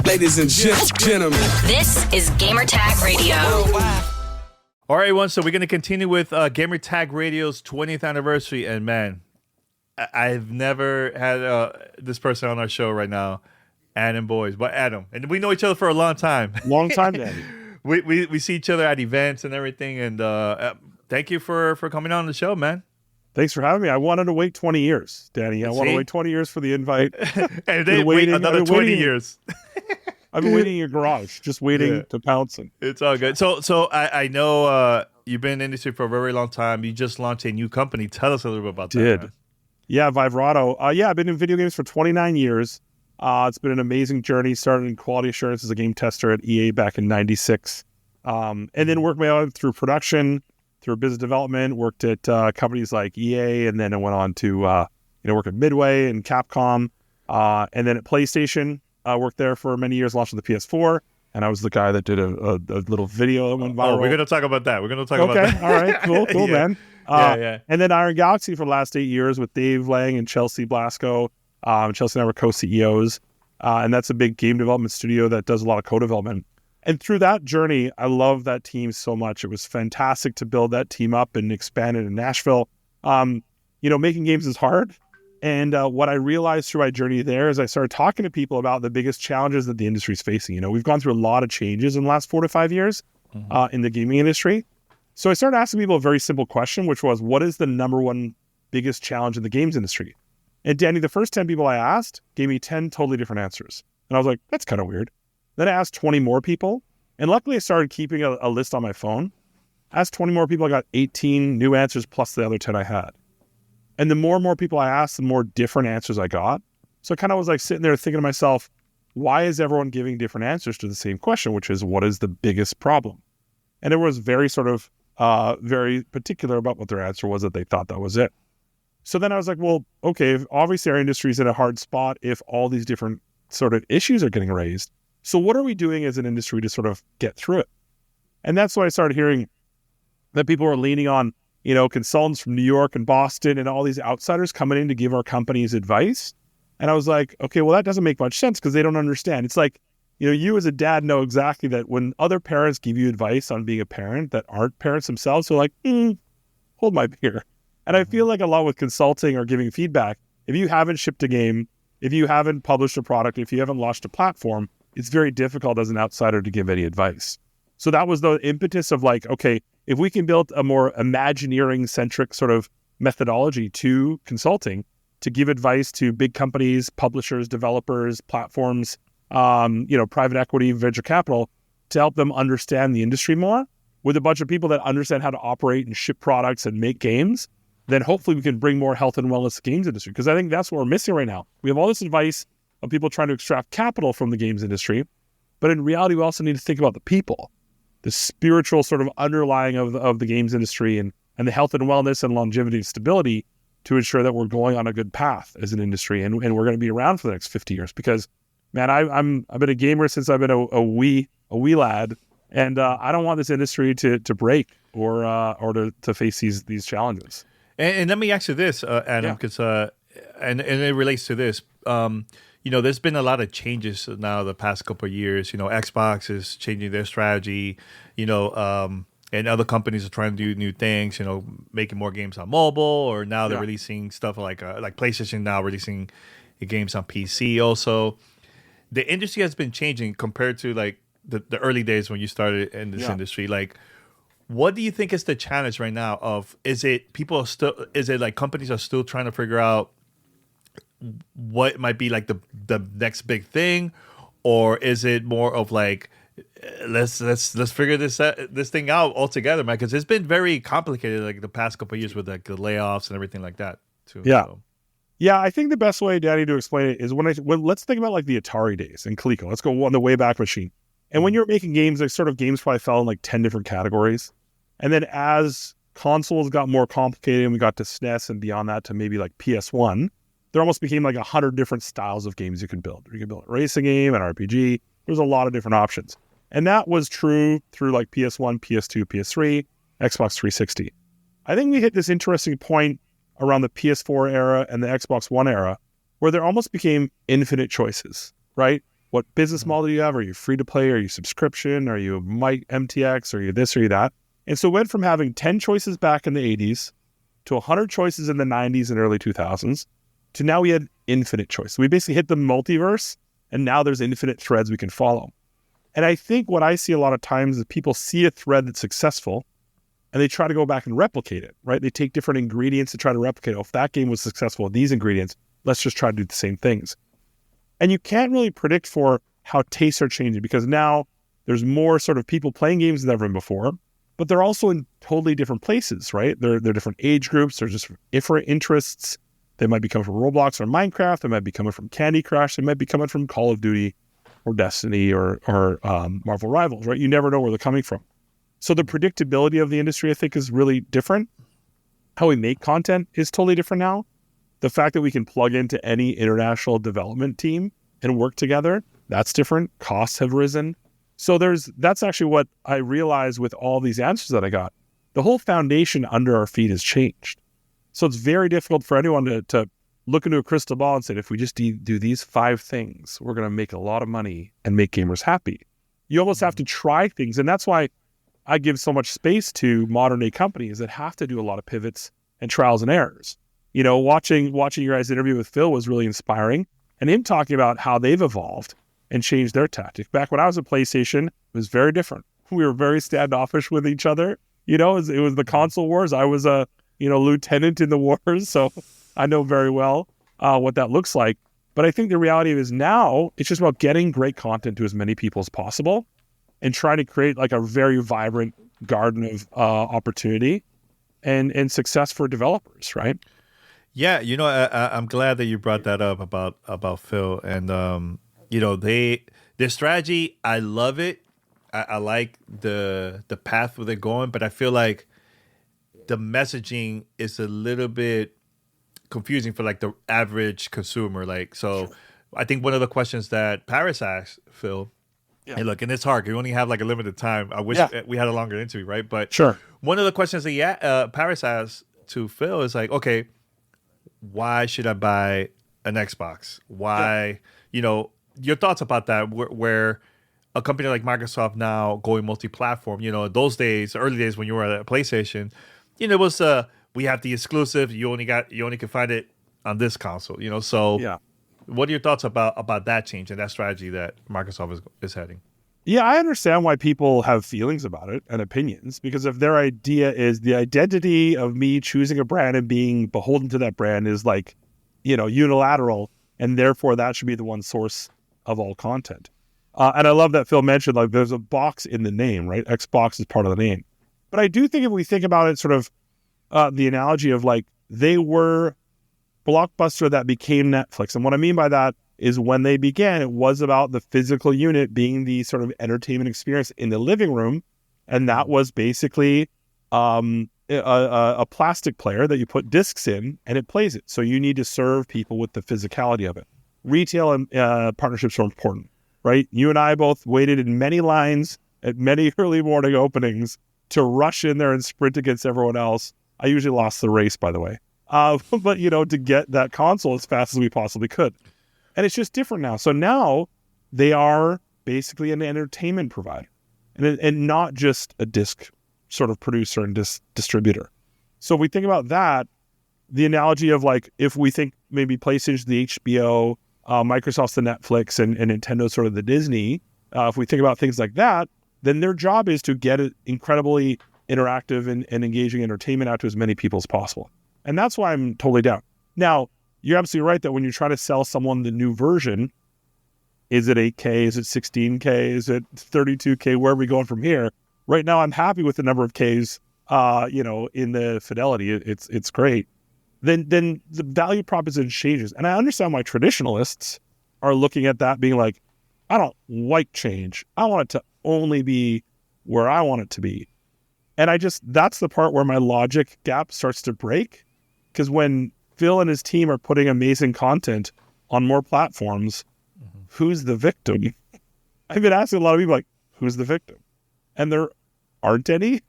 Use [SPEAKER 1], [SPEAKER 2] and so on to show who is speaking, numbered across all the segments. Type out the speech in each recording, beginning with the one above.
[SPEAKER 1] Ladies and gentlemen,
[SPEAKER 2] this is Gamertag Radio.
[SPEAKER 3] All right, everyone. So we're going to continue with Gamertag Radio's 20th anniversary. And man, I've never had this person on our show right now, Adam Boys. But Adam, and we know each other for a long time.
[SPEAKER 4] Long time, Danny.
[SPEAKER 3] we see each other at events and everything. And thank you for coming on the show, man.
[SPEAKER 4] Thanks for having me. I wanted to wait 20 years, Danny. I wanted to wait 20 years for the invite.
[SPEAKER 3] And then wait another 20 years.
[SPEAKER 4] I've been waiting in your garage, just waiting to pounce.
[SPEAKER 3] It's all good. So I know you've been in the industry for a very long time. You just launched a new company. Tell us a little bit about that. Man.
[SPEAKER 4] Yeah, Vivrato. I've been in video games for 29 years. It's been an amazing journey. Started in quality assurance as a game tester at EA back in 96. And then worked my way through production, through business development, worked at companies like EA, and then I went on to work at Midway and Capcom, and then at PlayStation. Worked there for many years, launched on the PS4, and I was the guy that did a little video that went viral.
[SPEAKER 3] Oh, we're going to talk about that. About that.
[SPEAKER 4] All right, cool, man.
[SPEAKER 3] Yeah.
[SPEAKER 4] And then Iron Galaxy for the last 8 years with Dave Lang and Chelsea Blasco. Chelsea and I were co-CEOs, and that's a big game development studio that does a lot of co-development. And through that journey, I love that team so much. It was fantastic to build that team up and expand it in Nashville. Making games is hard. And what I realized through my journey there is I started talking to people about the biggest challenges that the industry is facing. We've gone through a lot of changes in the last 4 to 5 years in the gaming industry. So I started asking people a very simple question, which was, what is the number one biggest challenge in the games industry? And Danny, the first 10 people I asked gave me 10 totally different answers. And I was like, that's kind of weird. Then I asked 20 more people, and luckily I started keeping a list on my phone. I asked 20 more people, I got 18 new answers plus the other 10 I had. And the more and more people I asked, the more different answers I got. So I kind of was like sitting there thinking to myself, why is everyone giving different answers to the same question, which is, what is the biggest problem? And everyone was very very particular about what their answer was, that they thought that was it. So then I was like, well, okay, obviously our industry is in a hard spot if all these different sort of issues are getting raised. So what are we doing as an industry to sort of get through it? And that's why I started hearing that people were leaning on, consultants from New York and Boston and all these outsiders coming in to give our companies advice. And I was like, okay, well, that doesn't make much sense because they don't understand. It's like, you as a dad know exactly that when other parents give you advice on being a parent that aren't parents themselves, they're like, hold my beer. And I feel like a lot with consulting or giving feedback, if you haven't shipped a game, if you haven't published a product, if you haven't launched a platform, it's very difficult as an outsider to give any advice. So that was the impetus of like, okay, if we can build a more Imagineering-centric sort of methodology to consulting to give advice to big companies, publishers, developers, platforms, private equity, venture capital, to help them understand the industry more with a bunch of people that understand how to operate and ship products and make games, then hopefully we can bring more health and wellness to the games industry. Because I think that's what we're missing right now. We have all this advice of people trying to extract capital from the games industry, but in reality, we also need to think about the people, the spiritual sort of underlying of the games industry and the health and wellness and longevity and stability to ensure that we're going on a good path as an industry and we're going to be around for the next 50 years. Because, man, I've been a gamer since I've been a wee lad, and I don't want this industry to break or to face these challenges.
[SPEAKER 3] And let me ask you this, Adam, because and it relates to this. There's been a lot of changes now the past couple of years. Xbox is changing their strategy, and other companies are trying to do new things, making more games on mobile, or now they're releasing stuff like PlayStation now releasing games on PC also. The industry has been changing compared to like the early days when you started in this industry. Like, what do you think is the challenge right now is it like companies are still trying to figure out what might be like the next big thing, or is it more of like let's figure this thing out altogether, man? Because it's been very complicated like the past couple of years with like the layoffs and everything like that too.
[SPEAKER 4] Yeah, I think the best way, Danny, to explain it is when let's think about like the Atari days and Coleco. Let's go on the Wayback Machine. And when you're making games, like sort of games probably fell in like 10 different categories. And then as consoles got more complicated and we got to SNES and beyond that to maybe like PS1, there almost became like 100 different styles of games you could build. You could build a racing game, an RPG. There's a lot of different options. And that was true through like PS1, PS2, PS3, Xbox 360. I think we hit this interesting point around the PS4 era and the Xbox One era where there almost became infinite choices, right? What business model do you have? Are you free to play? Are you subscription? Are you MTX? Are you this or you that? And so it went from having 10 choices back in the 80s to 100 choices in the 90s and early 2000s to now we had infinite choice. We basically hit the multiverse, and now there's infinite threads we can follow. And I think what I see a lot of times is people see a thread that's successful and they try to go back and replicate it, right? They take different ingredients to try to replicate. Oh, if that game was successful with these ingredients, let's just try to do the same things. And you can't really predict for how tastes are changing because now there's more sort of people playing games than ever before, but they're also in totally different places, right? They're different age groups. They're just different interests. They might be coming from Roblox or Minecraft. They might be coming from Candy Crush. They might be coming from Call of Duty or Destiny or Marvel Rivals, right? You never know where they're coming from. So the predictability of the industry, I think, is really different. How we make content is totally different now. The fact that we can plug into any international development team and work together, that's different. Costs have risen. So that's actually what I realized with all these answers that I got. The whole foundation under our feet has changed. So it's very difficult for anyone to look into a crystal ball and say, if we just do these 5 things, we're going to make a lot of money and make gamers happy. You almost have to try things. And that's why I give so much space to modern day companies that have to do a lot of pivots and trials and errors. You know, watching your guys' interview with Phil was really inspiring, and him talking about how they've evolved and changed their tactic. Back when I was at PlayStation, it was very different. We were very standoffish with each other. You know, it was the console wars. I was a lieutenant in the wars, so I know very well what that looks like. But I think the reality is now it's just about getting great content to as many people as possible and trying to create like a very vibrant garden of opportunity and success for developers, right?
[SPEAKER 3] Yeah, I'm glad that you brought that up about Phil and their strategy. I love it. I like the path where they're going, but I feel like the messaging is a little bit confusing for like the average consumer. Like, so I think one of the questions that Paris asked Phil, hey, look, and it's hard. You only have like a limited time. I wish we had a longer interview, right? But
[SPEAKER 4] sure.
[SPEAKER 3] One of the questions that Paris asked to Phil is like, okay, why should I buy an Xbox? Why, your thoughts about that, where a company like Microsoft now going multi-platform, those days, early days when you were at PlayStation, it was we have the exclusive. You only can find it on this console. So
[SPEAKER 4] yeah.
[SPEAKER 3] What are your thoughts about that change and that strategy that Microsoft is heading?
[SPEAKER 4] Yeah, I understand why people have feelings about it and opinions, because if their idea is the identity of me choosing a brand and being beholden to that brand is like, unilateral, and therefore that should be the one source of all content. And I love that Phil mentioned like there's a box in the name, right? Xbox is part of the name. But I do think if we think about it sort of the analogy of like they were Blockbuster that became Netflix. And what I mean by that is when they began, it was about the physical unit being the sort of entertainment experience in the living room. And that was basically a plastic player that you put discs in and it plays it. So you need to serve people with the physicality of it. Retail and partnerships are important, right? You and I both waited in many lines at many early morning openings to rush in there and sprint against everyone else. I usually lost the race, by the way. But, to get that console as fast as we possibly could. And it's just different now. So now they are basically an entertainment provider and not just a disc sort of producer and distributor. So if we think about that, the analogy of like, if we think maybe PlayStation's the HBO, Microsoft's the Netflix, and Nintendo's sort of the Disney, if we think about things like that, then their job is to get it incredibly interactive and engaging entertainment out to as many people as possible. And that's why I'm totally down. Now, you're absolutely right that when you're trying to sell someone the new version, is it 8K? Is it 16K? Is it 32K? Where are we going from here? Right now, I'm happy with the number of Ks, in the fidelity. It's great. Then the value proposition changes. And I understand why traditionalists are looking at that being like, I don't like change. I want it to only be where I want it to be. And that's the part where my logic gap starts to break. Because when Phil and his team are putting amazing content on more platforms, who's the victim? I've been asking a lot of people like, who's the victim? And there aren't any,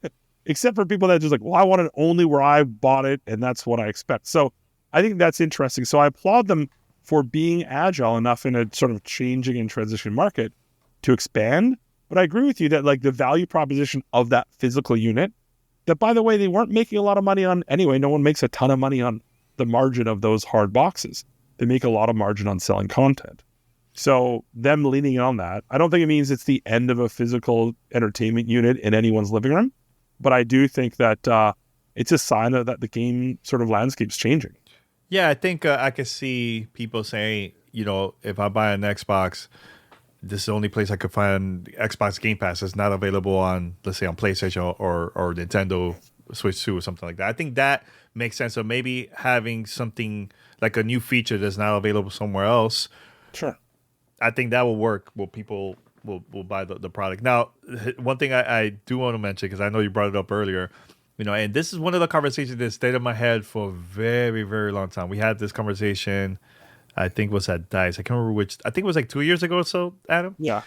[SPEAKER 4] except for people that are just like, well, I want it only where I bought it and that's what I expect. So I think that's interesting. So I applaud them for being agile enough in a sort of changing and transition market to expand. But I agree with you that like the value proposition of that physical unit, that by the way, they weren't making a lot of money on anyway. No one makes a ton of money on the margin of those hard boxes. They make a lot of margin on selling content. So them leaning on that, I don't think it means it's the end of a physical entertainment unit in anyone's living room. But I do think that it's a sign of that the game sort of landscape's changing.
[SPEAKER 3] Yeah, I think I could see people saying, if I buy an Xbox, this is the only place I could find Xbox Game Pass. It's not available on, let's say, on PlayStation or Nintendo Switch 2 or something like that. I think that makes sense. So maybe having something like a new feature that's not available somewhere else.
[SPEAKER 4] Sure.
[SPEAKER 3] I think that will work. Well, people will buy the product. Now, one thing I do want to mention, because I know you brought it up earlier, and this is one of the conversations that stayed in my head for a very, very long time. We had this conversation, I think was at DICE. I can't remember which. I think it was like 2 years ago or so, Adam.
[SPEAKER 4] Yeah.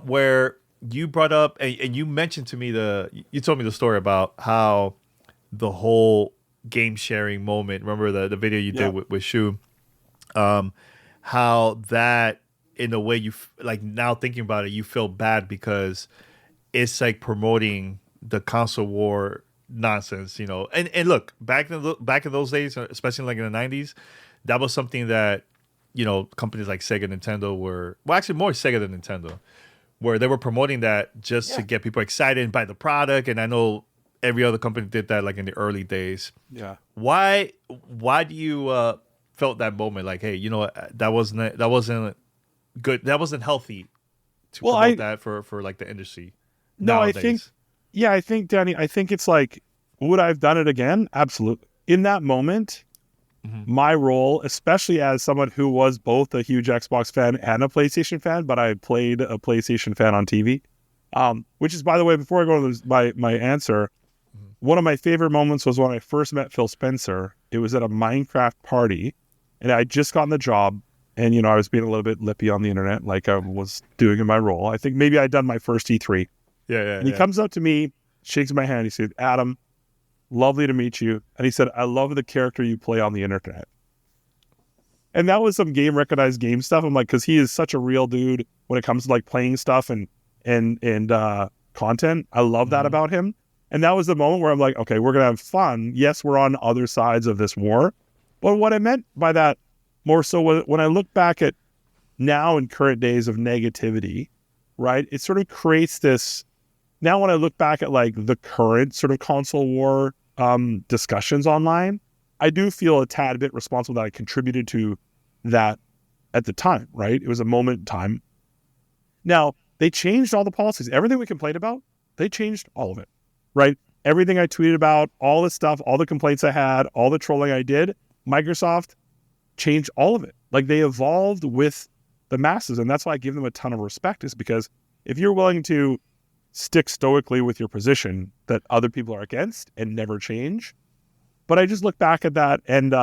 [SPEAKER 3] Where you brought up and you mentioned to me you told me the story about how the whole game sharing moment. Remember the video you did with Shu? How that, in a way, you like now thinking about it, you feel bad because it's like promoting the console war nonsense, And look, back in those days, especially like in the 90s, that was something that companies like Sega, Nintendo were actually more Sega than Nintendo, where they were promoting that just to get people excited and buy the product. And I know every other company did that like in the early days.
[SPEAKER 4] Yeah.
[SPEAKER 3] Why do you felt that moment like, hey, that wasn't good, that wasn't healthy to promote that for like the industry nowadays?
[SPEAKER 4] I think Danny, it's like, would I have done it again? Absolutely. In that moment, my role, especially as someone who was both a huge Xbox fan and a PlayStation fan, but I played a PlayStation fan on TV, which is, by the way, before I go to my answer, one of my favorite moments was when I first met Phil Spencer. It was at a Minecraft party, and I just gotten the job, and I was being a little bit lippy on the internet, like I was doing in my role. I think maybe I'd done my first E3. And he comes up to me, shakes my hand. He said, "Adam, lovely to meet you." And he said, "I love the character you play on the internet." And that was some game recognized game stuff. I'm like, because he is such a real dude when it comes to like playing stuff and content. I love that about him. And that was the moment where I'm like, okay, we're going to have fun. Yes, we're on other sides of this war. But what I meant by that more so when I look back at now in current days of negativity, right? It sort of creates this. Now, when I look back at like the current sort of console war discussions online, I do feel a tad bit responsible that I contributed to that at the time, right? It was a moment in time. Now, they changed all the policies. Everything we complained about, they changed all of it, right? Everything I tweeted about, all the stuff, all the complaints I had, all the trolling I did, Microsoft changed all of it. Like they evolved with the masses. And that's why I give them a ton of respect, is because if you're willing to stick stoically with your position that other people are against and never change. But I just look back at that and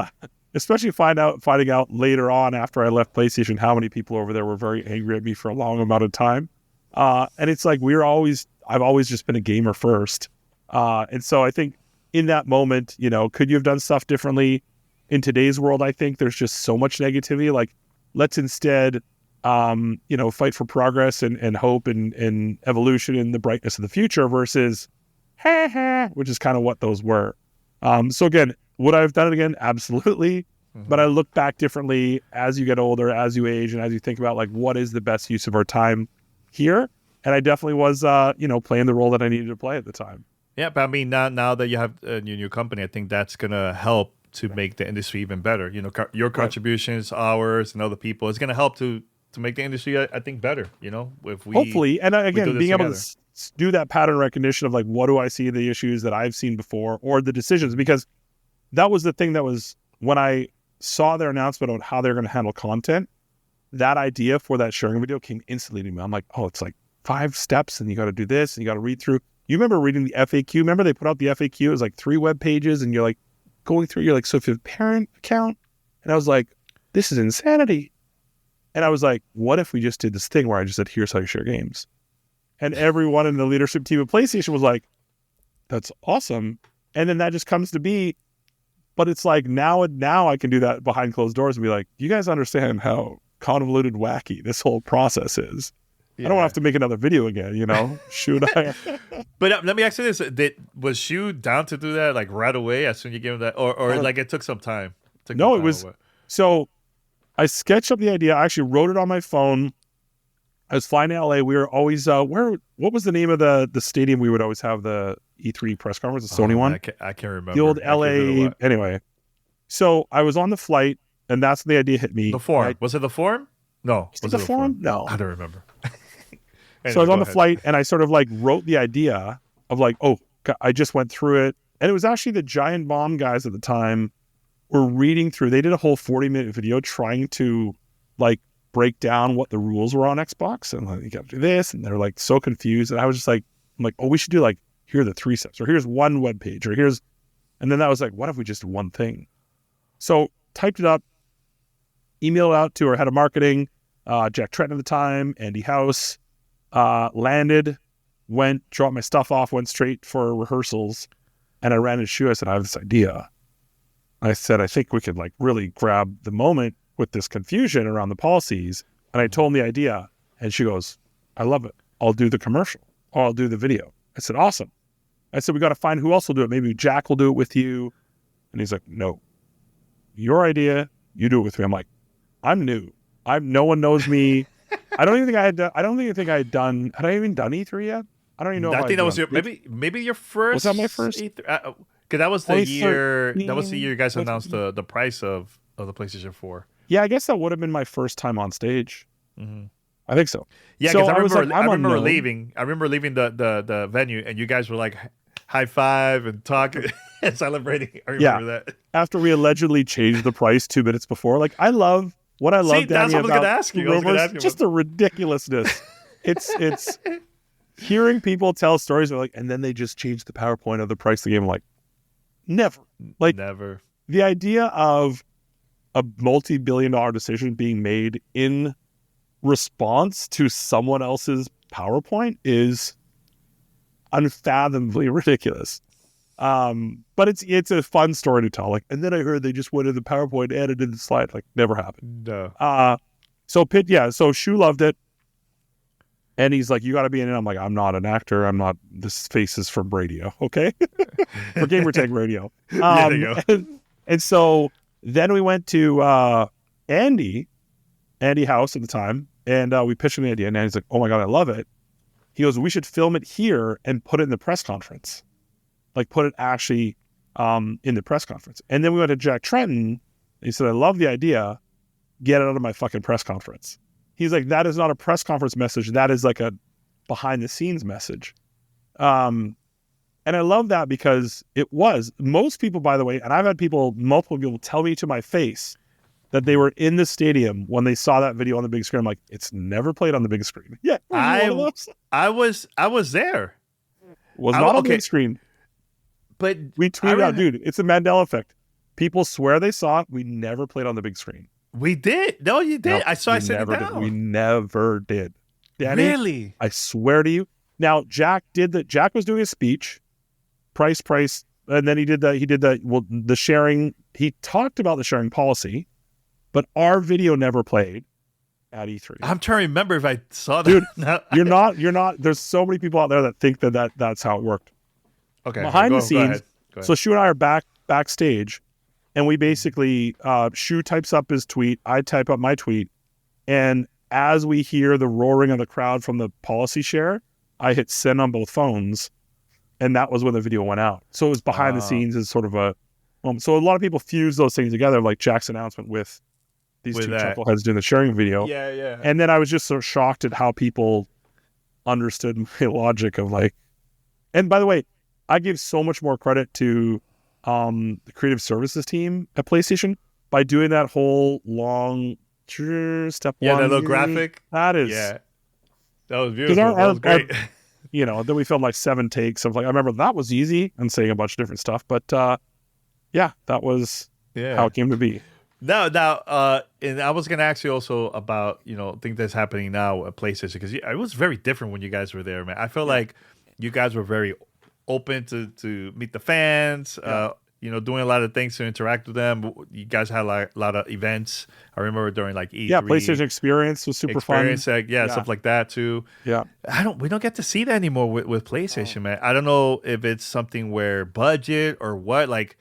[SPEAKER 4] especially finding out later on after I left PlayStation how many people over there were very angry at me for a long amount of time. And it's like I've always just been a gamer first. And so I think in that moment, could you have done stuff differently? In today's world, I think there's just so much negativity. Like, let's instead fight for progress and hope and evolution and the brightness of the future versus which is kind of what those were. So again, would I have done it again? Absolutely. But I look back differently as you get older, as you age, and as you think about like what is the best use of our time here. And I definitely was, playing the role that I needed to play at the time. Yeah,
[SPEAKER 3] but I mean, now that you have a new company, I think that's gonna help to make the industry even better. Your contributions, ours, and other people, it's gonna help to make the industry, I think, better, if we
[SPEAKER 4] hopefully. And again, being
[SPEAKER 3] together.
[SPEAKER 4] able to do that pattern recognition of like, what do I see the issues that I've seen before or the decisions, because that was the thing that was when I saw their announcement on how they're going to handle content, that idea for that sharing video came instantly to me. I'm like, oh, it's like 5 steps and you got to do this and you got to read through. You remember reading the FAQ? Remember they put out the FAQ? It was like 3 web pages and you're like going through, you're like, so if you have a parent account, and I was like, this is insanity. And I was like, what if we just did this thing where I just said, here's how you share games? And everyone in the leadership team of PlayStation was like, that's awesome. And then that just comes to be But it's like now I can do that behind closed doors and be like, you guys understand how convoluted, wacky this whole process is. I don't have to make another video again, Should I?
[SPEAKER 3] But let me ask you this: was Shu down to do that like right away as soon as you gave him that, or like it took some time?
[SPEAKER 4] No, it was. So I sketched up the idea. I actually wrote it on my phone. I was flying to LA. We were always what was the name of the stadium we would always have the E3 press conference, the Sony one?
[SPEAKER 3] I can't remember.
[SPEAKER 4] The old LA. Anyway, so I was on the flight, and that's when the idea hit me.
[SPEAKER 3] The Forum. Was it the Forum? No.
[SPEAKER 4] Was it the Forum? No.
[SPEAKER 3] I don't remember.
[SPEAKER 4] Anyway, so I was on the flight, and I sort of like wrote the idea of like, I just went through it. And it was actually the Giant Bomb guys at the time were reading through. They did a whole 40-minute video trying to like break down what the rules were on Xbox. And like, you got to do this. And they're like so confused. And I was just like, we should do like, here are the 3 steps, or here's one web page, or here's, and then that was like, what if we just did one thing? So typed it up, emailed it out to our head of marketing, Jack Trenton at the time, Andy House. Landed, dropped my stuff off, went straight for rehearsals, and I ran into Shu. I said, I have this idea. I said, I think we could like really grab the moment with this confusion around the policies. And I told him the idea, and she goes, I love it. I'll do the commercial, or I'll do the video. I said, awesome. I said, we got to find who else will do it. Maybe Jack will do it with you. And he's like, no, your idea, you do it with me. I'm like, I'm new. No one knows me. I don't even think I had done. I don't even think I had done. Had I even done E3 yet? I don't even know.
[SPEAKER 3] I think that was your maybe your first.
[SPEAKER 4] Was that my first?
[SPEAKER 3] E3? Because that was the year. That was the year you guys announced the price of the PlayStation 4.
[SPEAKER 4] Yeah, I guess that would have been my first time on stage.
[SPEAKER 3] Mm-hmm.
[SPEAKER 4] I think so.
[SPEAKER 3] Yeah, because I remember leaving. I remember leaving the venue, and you guys were like high five and talking and celebrating. I remember that. After
[SPEAKER 4] we allegedly changed the price 2 minutes before, like I love. What I love, Danny,
[SPEAKER 3] that's what I was going to ask you.
[SPEAKER 4] Rumors, just the ridiculousness. It's hearing people tell stories of like, and then they just changed the PowerPoint of the price of the game. I'm like, never. The idea of a multi-billion-dollar decision being made in response to someone else's PowerPoint is unfathomably ridiculous. But it's a fun story to tell. Like, and then I heard they just went in the PowerPoint, edited the slide. Like, never happened.
[SPEAKER 3] No.
[SPEAKER 4] So Shu loved it, and he's like, "You got to be in it." I'm like, "I'm not an actor. I'm not. This face is from radio, okay? For Gamertag Radio."
[SPEAKER 3] There you go.
[SPEAKER 4] And so then we went to Andy House at the time, and we pitched him the idea. And Andy's like, "Oh my god, I love it." He goes, "We should film it here and put it in the press conference." Like put it actually in the press conference. And then we went to Jack Trenton. He said, I love the idea. Get it out of my fucking press conference. He's like, that is not a press conference message. That is like a behind the scenes message. And I love that because it was. Most people, by the way, and I've had multiple people tell me to my face that they were in the stadium when they saw that video on the big screen. I'm like, it's never played on the big screen. Yeah.
[SPEAKER 3] I was there.
[SPEAKER 4] Was not on the big screen.
[SPEAKER 3] But
[SPEAKER 4] we tweeted out, dude, it's a Mandela effect. People swear they saw it. We never played on the big screen.
[SPEAKER 3] We did. No, you did. I said it down.
[SPEAKER 4] We never did. Danny,
[SPEAKER 3] really?
[SPEAKER 4] I swear to you. Now, Jack was doing a speech, price, and then he did the sharing. He talked about the sharing policy, but our video never played at E3.
[SPEAKER 3] I'm trying to remember if I saw that.
[SPEAKER 4] Dude, no. You're not. There's so many people out there that think that's how it worked.
[SPEAKER 3] Okay.
[SPEAKER 4] Behind the scenes, go ahead. So Shu and I are backstage, and we basically, Shu types up his tweet, I type up my tweet, and as we hear the roaring of the crowd from the policy share, I hit send on both phones, and that was when the video went out. So it was behind the scenes as sort of a, so a lot of people fuse those things together, like Jack's announcement with these two chuckleheads doing the sharing video.
[SPEAKER 3] Yeah.
[SPEAKER 4] And then I was just so shocked at how people understood my logic of like, and by the way, I give so much more credit to the creative services team at PlayStation by doing that whole long step one.
[SPEAKER 3] Yeah, that little graphic.
[SPEAKER 4] That is.
[SPEAKER 3] Yeah. That was beautiful. That was great.
[SPEAKER 4] Then we filmed like 7 takes of like, I remember that was easy and saying a bunch of different stuff. But that was how it came to be.
[SPEAKER 3] Now, and I was going to ask you also about, things that's happening now at PlayStation, because it was very different when you guys were there, man. I feel like you guys were very open to meet the fans. doing a lot of things to interact with them. You guys had a lot of events. I remember during like E3.
[SPEAKER 4] Yeah, PlayStation Experience was super fun.
[SPEAKER 3] Stuff like that too.
[SPEAKER 4] Yeah.
[SPEAKER 3] We don't get to see that anymore with PlayStation, man. I don't know if it's something where budget or what. Like,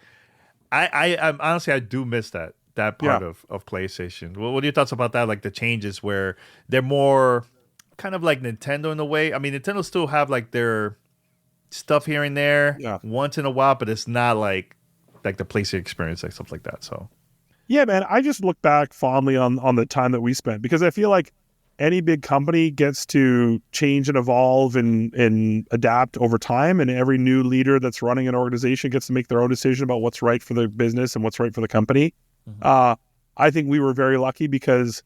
[SPEAKER 3] I'm honestly, I do miss that part of PlayStation. What are your thoughts about that? Like the changes where they're more kind of like Nintendo in a way. I mean, Nintendo still have like their stuff here and there once in a while, but it's not like the PlayStation experience, like stuff like that. So
[SPEAKER 4] yeah, man, I just look back fondly on the time that we spent, because I feel like any big company gets to change and evolve and adapt over time, and every new leader that's running an organization gets to make their own decision about what's right for the business and what's right for the company. I think we were very lucky because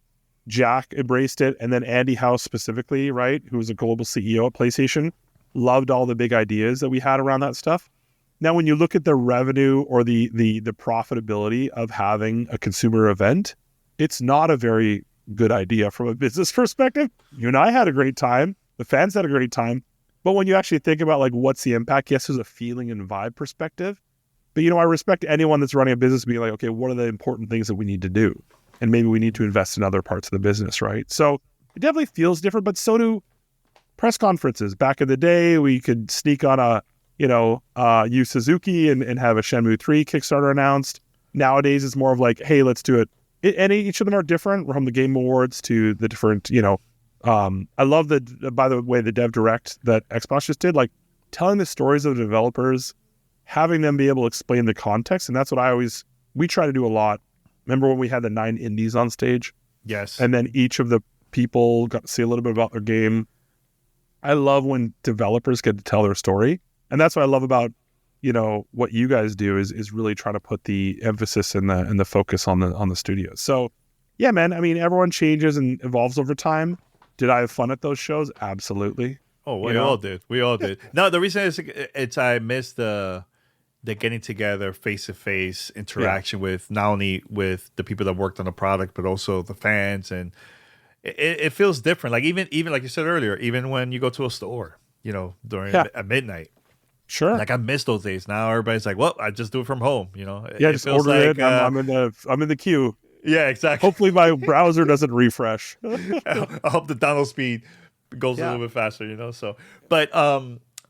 [SPEAKER 4] Jack embraced it, and then Andy House specifically, right, who was a global CEO at PlayStation, loved all the big ideas that we had around that stuff. Now, when you look at the revenue or the profitability of having a consumer event, it's not a very good idea from a business perspective. You and I had a great time. The fans had a great time. But when you actually think about like what's the impact, yes, there's a feeling and vibe perspective. But, I respect anyone that's running a business being like, okay, what are the important things that we need to do? And maybe we need to invest in other parts of the business, right? So it definitely feels different, but so do press conferences. Back in the day, we could sneak on a, Yu Suzuki and have a Shenmue 3 Kickstarter announced. Nowadays, it's more of like, hey, let's do it. And each of them are different, from the Game Awards to the different, I love by the way, the Dev Direct that Xbox just did, like telling the stories of the developers, having them be able to explain the context. And that's what we try to do a lot. Remember when we had the 9 indies on stage?
[SPEAKER 3] Yes.
[SPEAKER 4] And then each of the people got to see a little bit about their game. I love when developers get to tell their story. And that's what I love about, what you guys do is really trying to put the emphasis and the focus on the studios. So yeah, man, I mean, everyone changes and evolves over time. Did I have fun at those shows? Absolutely.
[SPEAKER 3] Oh, we all did. We all did. No, the reason is I miss the getting together, face-to-face interaction with not only with the people that worked on the product, but also the fans. And it feels different. Like even like you said earlier, even when you go to a store, during at midnight.
[SPEAKER 4] Sure.
[SPEAKER 3] Like I miss those days. Now everybody's like, well, I just do it from home,
[SPEAKER 4] Yeah, just order it. I'm in the queue.
[SPEAKER 3] Yeah, exactly.
[SPEAKER 4] Hopefully my browser doesn't refresh.
[SPEAKER 3] I hope the download speed goes a little bit faster, So, but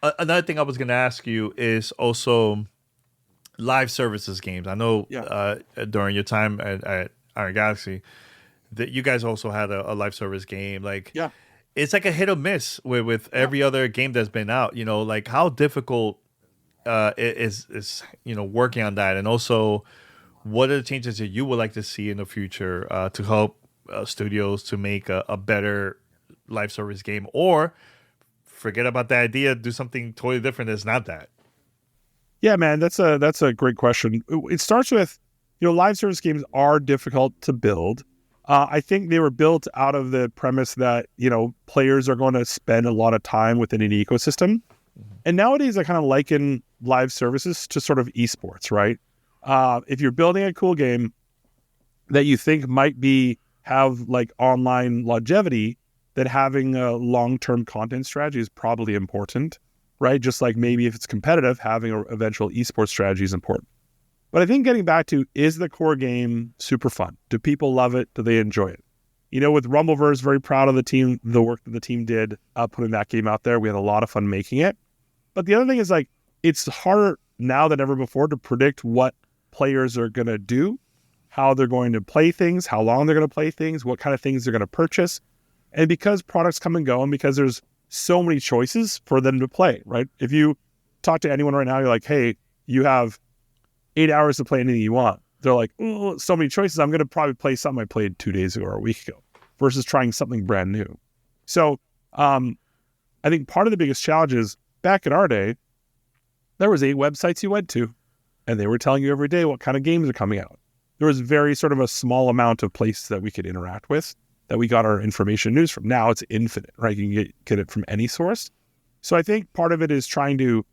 [SPEAKER 3] another thing I was going to ask you is also live services games. I know during your time at Iron Galaxy that you guys also had a live service game. Like, it's like a hit or miss with every other game that's been out. Like how difficult is working on that, and also what are the changes that you would like to see in the future to help studios to make a better live service game, or forget about the idea, do something totally different that's not that.
[SPEAKER 4] Yeah, man, that's a great question. It starts with, live service games are difficult to build. I think they were built out of the premise that, players are going to spend a lot of time within an ecosystem. And nowadays I kind of liken live services to sort of esports, right? If you're building a cool game that you think might have like online longevity, then having a long-term content strategy is probably important, right? Just like maybe if it's competitive, having an eventual esports strategy is important. But I think getting back to, is the core game super fun? Do people love it? Do they enjoy it? With Rumbleverse, very proud of the work that the team did putting that game out there. We had a lot of fun making it. But the other thing is like, it's harder now than ever before to predict what players are going to do, how they're going to play things, how long they're going to play things, what kind of things they're going to purchase. And because products come and go, and because there's so many choices for them to play, right? If you talk to anyone right now, you're like, hey, you have 8 hours to play anything you want. They're like, oh, so many choices. I'm going to probably play something I played 2 days ago or a week ago versus trying something brand new. So I think part of the biggest challenge is back in our day, there was 8 websites you went to and they were telling you every day what kind of games are coming out. There was very sort of a small amount of places that we could interact with, that we got our information news from. Now it's infinite, right? You can get it from any source. So I think part of it is trying to,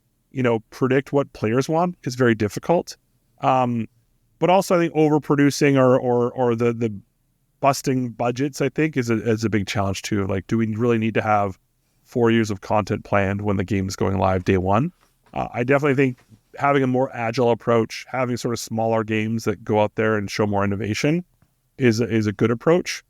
[SPEAKER 4] predict what players want is very difficult. But also I think overproducing or the busting budgets, I think is a big challenge too. Like, do we really need to have 4 years of content planned when the game is going live day one? I definitely think having a more agile approach, having sort of smaller games that go out there and show more innovation is a good approach.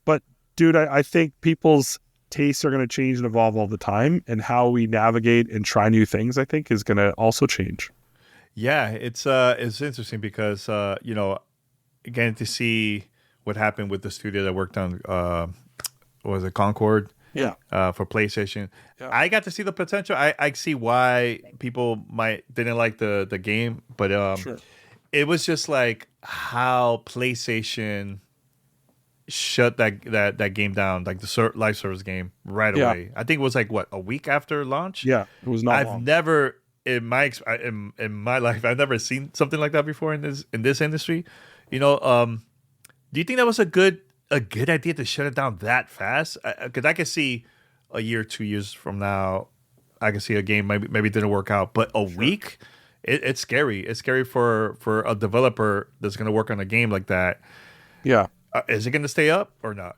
[SPEAKER 4] But dude, I think people's tastes are going to change and evolve all the time, and how we navigate and try new things, I think, is going to also change.
[SPEAKER 3] Yeah, it's interesting because again, to see what happened with the studio that worked on what was it, Concord?
[SPEAKER 4] Yeah.
[SPEAKER 3] For PlayStation.
[SPEAKER 4] Yeah.
[SPEAKER 3] I got to see the potential. I see why people didn't like the game, but
[SPEAKER 4] Sure.
[SPEAKER 3] It was just like how PlayStation shut that game down, like the live service game right away. I think it was like a week after launch.
[SPEAKER 4] Yeah, it was not long.
[SPEAKER 3] I've never in my life I've never seen something like that before in this industry. Do you think that was a good idea to shut it down that fast? Because I could see a year, 2 years from now, I can see a game maybe didn't work out, but a week, it's scary. It's scary for a developer that's going to work on a game like that.
[SPEAKER 4] Yeah.
[SPEAKER 3] Is it going to stay up or not?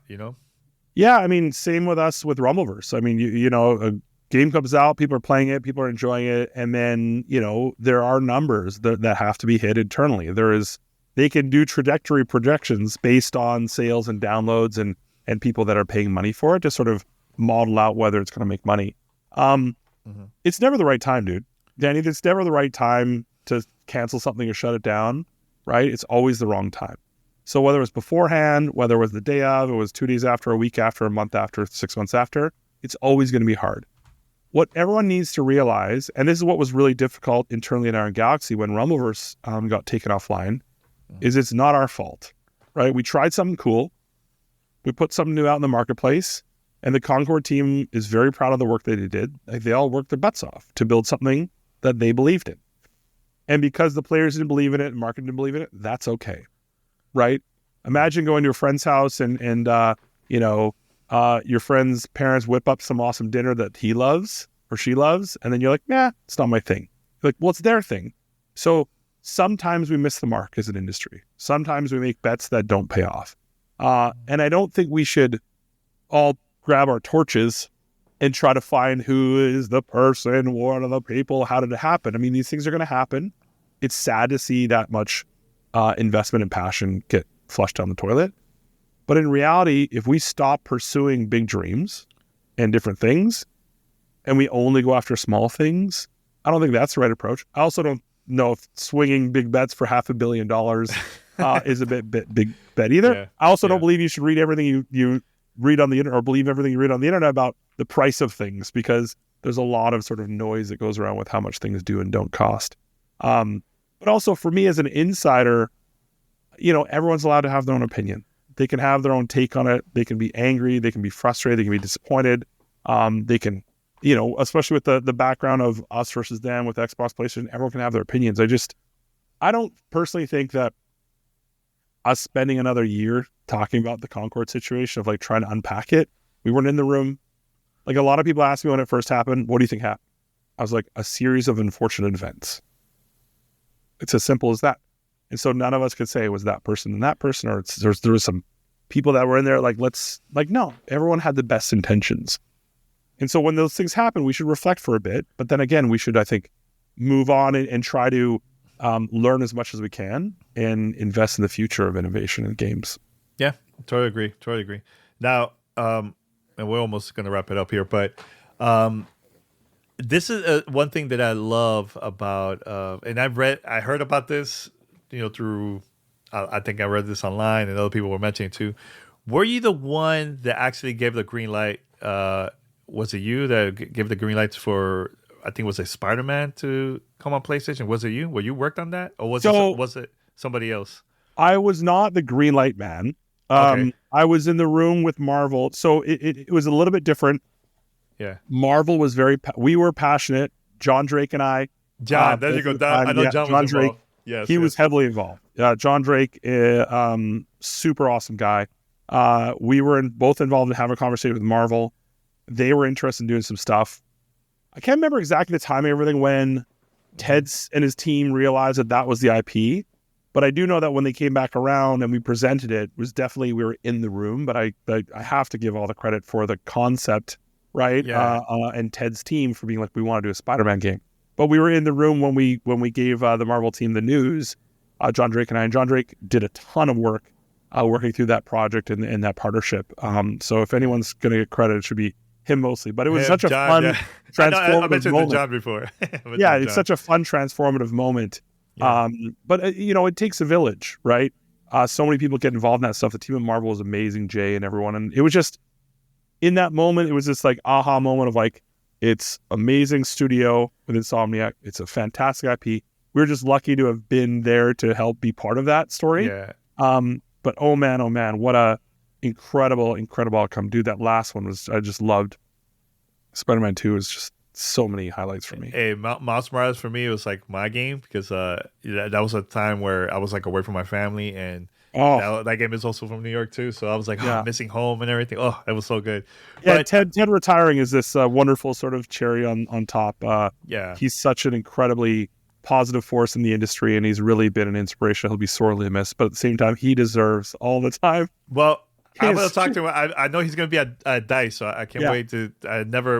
[SPEAKER 4] Yeah, I mean, same with us with Rumbleverse. I mean, a game comes out, people are playing it, people are enjoying it, and then there are numbers that have to be hit internally. They can do trajectory projections based on sales and downloads and people that are paying money for it to sort of model out whether it's going to make money. It's never the right time, dude. Danny, it's never the right time to cancel something or shut it down, right? It's always the wrong time. So whether it was beforehand, whether it was the day of, it was 2 days after, a week after, a month after, 6 months after, it's always going to be hard. What everyone needs to realize, and this is what was really difficult internally in our Galaxy when Rumbleverse got taken offline, is it's not our fault, right? We tried something cool. We put something new out in the marketplace, and the Concord team is very proud of the work that they did. Like, they all worked their butts off to build something that they believed in. And because the players didn't believe in it and market didn't believe in it, that's okay, right? Imagine going to a friend's house and your friend's parents whip up some awesome dinner that he loves or she loves, and then you're like, nah, it's not my thing. You're like, well, it's their thing. So sometimes we miss the mark as an industry. Sometimes we make bets that don't pay off. And I don't think we should all grab our torches and try to find who is the person, what are the people, how did it happen? I mean, these things are going to happen. It's sad to see that much investment and passion get flushed down the toilet. But in reality, if we stop pursuing big dreams and different things, and we only go after small things, I don't think that's the right approach. I also don't know if swinging big bets for $500 million is a big bet either. Yeah. I also don't believe you should read everything you read on the internet, or believe everything you read on the internet about the price of things, because there's a lot of sort of noise that goes around with how much things do and don't cost. But also for me as an insider, everyone's allowed to have their own opinion. They can have their own take on it. They can be angry. They can be frustrated. They can be disappointed. They can, especially with the background of us versus them with Xbox, PlayStation, everyone can have their opinions. I don't personally think that us spending another year talking about the Concord situation of like trying to unpack it. We weren't in the room. Like, a lot of people asked me when it first happened, what do you think happened? I was like, a series of unfortunate events. It's as simple as that. And so none of us could say it was that person and that person, or there was some people that were in there no, everyone had the best intentions. And so when those things happen, we should reflect for a bit. But then again, we should, I think, move on and try to learn as much as we can and invest in the future of innovation in games. Yeah,
[SPEAKER 3] totally agree. Now, and we're almost going to wrap it up here, but this is one thing that I love about, and I heard about this, through, I think I read this online and other people were mentioning it too. Were you the one that actually gave the green light? Was it you that gave the green lights for, I think, was it Spider-Man to come on PlayStation? Was it you? Were you worked on that? Or was it somebody else?
[SPEAKER 4] I was not the green light man.
[SPEAKER 3] Okay.
[SPEAKER 4] I was in the room with Marvel. So it was a little bit different.
[SPEAKER 3] Yeah.
[SPEAKER 4] Marvel was we were passionate. John Drake and I.
[SPEAKER 3] John, there you go. I know John was
[SPEAKER 4] Drake,
[SPEAKER 3] involved. Yes,
[SPEAKER 4] he was heavily involved. John Drake, super awesome guy. We were both involved in having a conversation with Marvel. They were interested in doing some stuff. I can't remember exactly the timing of everything when Ted's and his team realized that was the IP. But I do know that when they came back around and we presented it, was definitely, we were in the room. But I have to give all the credit for the concept, right?
[SPEAKER 3] Yeah.
[SPEAKER 4] And Ted's team for being like, we want to do a Spider-Man game. But we were in the room when we gave the Marvel team the news, John Drake and I. And John Drake did a ton of work working through that project and that partnership. So if anyone's going to get credit, it should be him mostly. But it was such a fun, transformative
[SPEAKER 3] I mentioned
[SPEAKER 4] moment.
[SPEAKER 3] John before.
[SPEAKER 4] Yeah, it's such a fun, transformative moment.
[SPEAKER 3] Yeah.
[SPEAKER 4] But it takes a village, right? So many people get involved in that stuff. The team at Marvel was amazing, Jay and everyone. And it was just, in that moment, it was this like aha moment of like, it's amazing studio with Insomniac. It's a fantastic IP. We were just lucky to have been there to help be part of that story.
[SPEAKER 3] Yeah.
[SPEAKER 4] But oh man, what a incredible outcome. Dude, that last one I just loved. Spider-Man 2 was just so many highlights for me.
[SPEAKER 3] Hey, Miles Morales for me, it was like my game because that was a time where I was like away from my family, and that game is also from New York too. So I was like missing home and everything. Oh, it was so good.
[SPEAKER 4] Yeah, but Ted retiring is this wonderful sort of cherry on top. He's such an incredibly positive force in the industry, and he's really been an inspiration. He'll be sorely missed, but at the same time, he deserves all the time.
[SPEAKER 3] Well, I'm going to talk to him. I know he's going to be at DICE, so I can't wait to.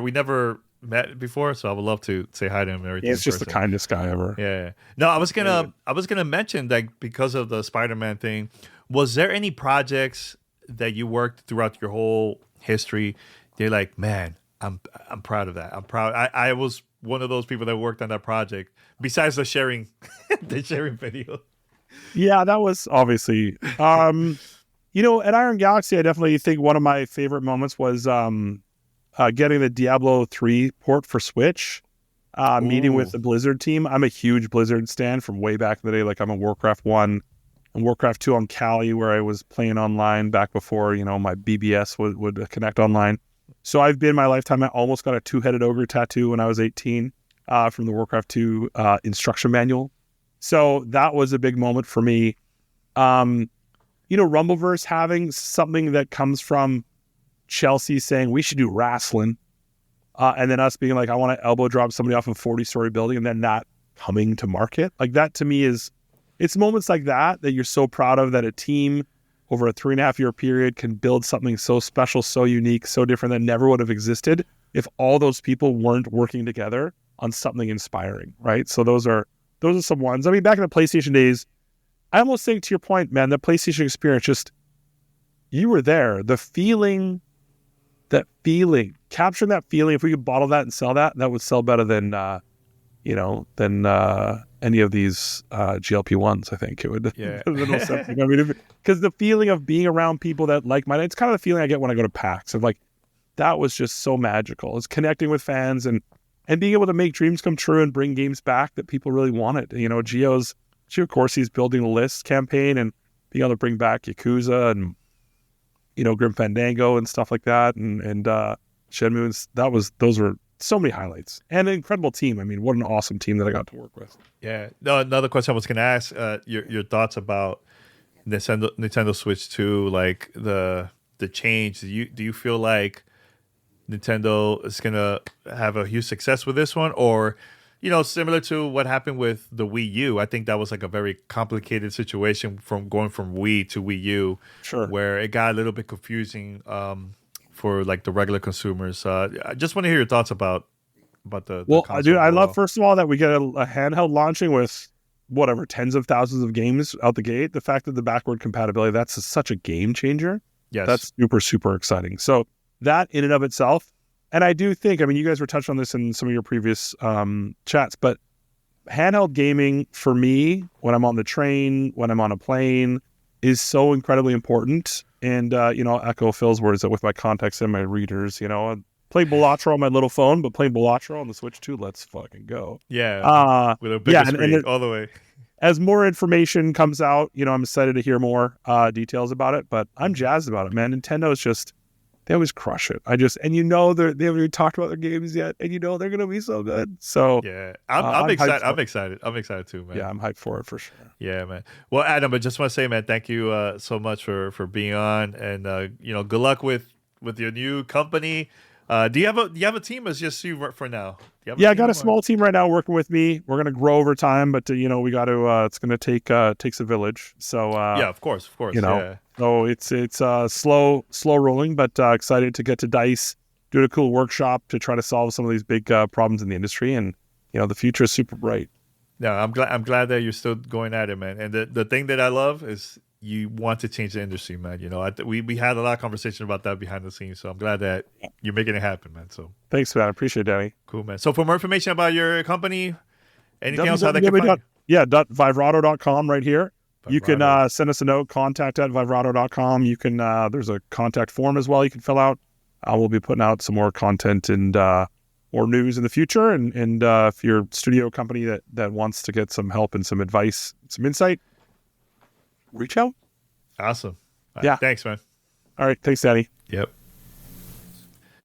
[SPEAKER 3] We never met before, so I would love to say hi to him and everything.
[SPEAKER 4] He's just the kindest guy ever.
[SPEAKER 3] Yeah. No, I was gonna mention that because of the Spider-Man thing, was there any projects that you worked throughout your whole history? They're like, man, I'm proud of that. I'm proud. I was one of those people that worked on that project. Besides the sharing video.
[SPEAKER 4] Yeah, that was obviously. At Iron Galaxy, I definitely think one of my favorite moments was getting the Diablo 3 port for Switch, meeting with the Blizzard team. I'm a huge Blizzard stan from way back in the day. Like, I'm a Warcraft 1 and Warcraft 2 on Kali, where I was playing online back before, my BBS would connect online. So I've been my lifetime. I almost got a two-headed ogre tattoo when I was 18 from the Warcraft 2 instruction manual. So that was a big moment for me. Rumbleverse having something that comes from Chelsea saying we should do wrestling, and then us being like, I want to elbow drop somebody off a 40-story building, and then that coming to market. Like, that to me it's moments like that you're so proud of, that a team over a 3.5-year period can build something so special, so unique, so different that never would have existed if all those people weren't working together on something inspiring, right? So those are some ones. I mean, back in the PlayStation days, I almost think, to your point, man, the PlayStation experience, just, you were there. The feeling, capturing that feeling, if we could bottle that and sell that, that would sell better than any of these GLP-1s, I think it would. Yeah. I mean, because the feeling of being around people that like-minded, it's kind of the feeling I get when I go to PAX, of like, that was just so magical. It's connecting with fans and being able to make dreams come true and bring games back that people really wanted. Gio, of course, he's building a list campaign and being able to bring back Yakuza and, Grim Fandango and stuff like that. And Shenmue, those were so many highlights, and an incredible team. I mean, what an awesome team that I got to work with.
[SPEAKER 3] Yeah. No, another question I was going to ask, your thoughts about Nintendo Switch 2, like the change. Do you feel like Nintendo is going to have a huge success with this one, or, similar to what happened with the Wii U? I think that was like a very complicated situation from going from Wii to Wii U,
[SPEAKER 4] sure,
[SPEAKER 3] where it got a little bit confusing for like the regular consumers. I just want to hear your thoughts about the console.
[SPEAKER 4] Dude, I love, first of all, that we get a handheld launching with whatever tens of thousands of games out the gate. The fact that the backward compatibility, that's such a game changer.
[SPEAKER 3] Yes,
[SPEAKER 4] that's super, super exciting. So that in and of itself. And I do think, I mean, you guys were touched on this in some of your previous chats, but handheld gaming for me, when I'm on the train, when I'm on a plane, is so incredibly important. And, I'll echo Phil's words that with my contacts and my readers, I play Balatro on my little phone, but playing Balatro on the Switch too, let's fucking go.
[SPEAKER 3] Yeah, with a bigger screen all the way.
[SPEAKER 4] As more information comes out, I'm excited to hear more details about it, but I'm jazzed about it, man. Nintendo's just, they always crush it. They haven't even talked about their games yet, and they're going to be so good. So
[SPEAKER 3] yeah, I'm excited. I'm excited. I'm excited too, man.
[SPEAKER 4] Yeah, I'm hyped for it for sure.
[SPEAKER 3] Yeah, man. Well, Adam, I just want to say, man, thank you so much for being on, and good luck with your new company. Do you have a team, or is just you for now?
[SPEAKER 4] I got a small team right now working with me. We're going to grow over time, but we got to. It's going to takes a village. So
[SPEAKER 3] yeah, of course. Yeah.
[SPEAKER 4] So it's slow rolling, but excited to get to DICE, do a cool workshop to try to solve some of these big problems in the industry, and the future is super bright.
[SPEAKER 3] No, I'm glad that you're still going at it, man. And the thing that I love is you want to change the industry, man. We had a lot of conversation about that behind the scenes, so I'm glad that you're making it happen, man. So
[SPEAKER 4] thanks, man. I appreciate it, Danny.
[SPEAKER 3] Cool, man. So for more information about your company, anything else, how they can find you?
[SPEAKER 4] Yeah, .vivrato.com right here.
[SPEAKER 3] Vivrato.
[SPEAKER 4] You can send us a note, contact@vivrato.com. You can, there's a contact form as well you can fill out. We'll be putting out some more content and more news in the future. And if you're a studio company that wants to get some help and some advice, some insight, reach out.
[SPEAKER 3] Awesome.
[SPEAKER 4] Yeah.
[SPEAKER 3] Thanks, man.
[SPEAKER 4] All right. Thanks, Danny.
[SPEAKER 3] Yep.